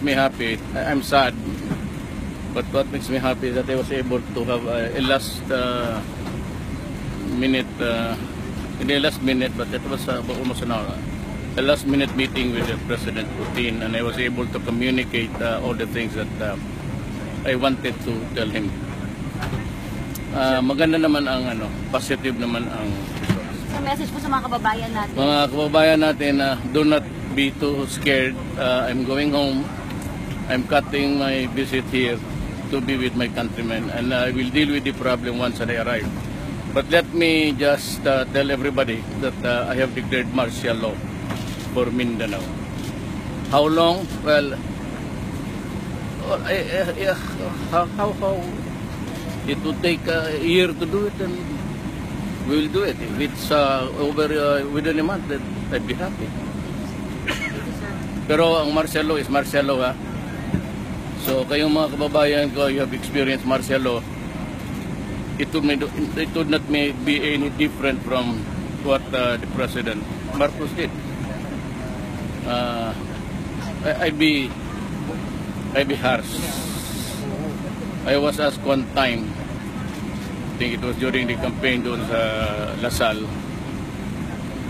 makes me happy, I'm sad, but what makes me happy is that I was able to have a last minute, hindi last minute, but it was almost an hour, a last minute meeting with President Putin, and I was able to communicate all the things that I wanted to tell him. Maganda naman ang positive naman ang So message po sa mga kababayan natin. Mga kababayan natin, do not be too scared. I'm going home. I'm cutting my visit here to be with my countrymen, and I will deal with the problem once I arrive. But let me just tell everybody that I have declared martial law for Mindanao. How long? Well, how it would take a year to do it, and we will do it. If it's over within a month, then I'd be happy. Pero ang martial law is martial law, ha? So kayong mga kababayan ko, you have experienced martial law. It would not be any different from what the President Marcos did. I'd be harsh. I was asked one time, I think it was during the campaign doon sa Lasal,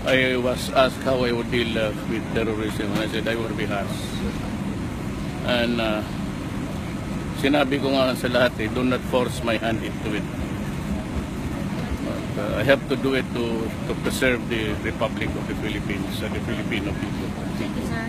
I was asked how I would deal with terrorism, and I said I would be harsh. And sinabi ko nga sa lahat, do not force my hand into it. I have to do it to preserve the Republic of the Philippines, the Filipino people. Thank you, sir.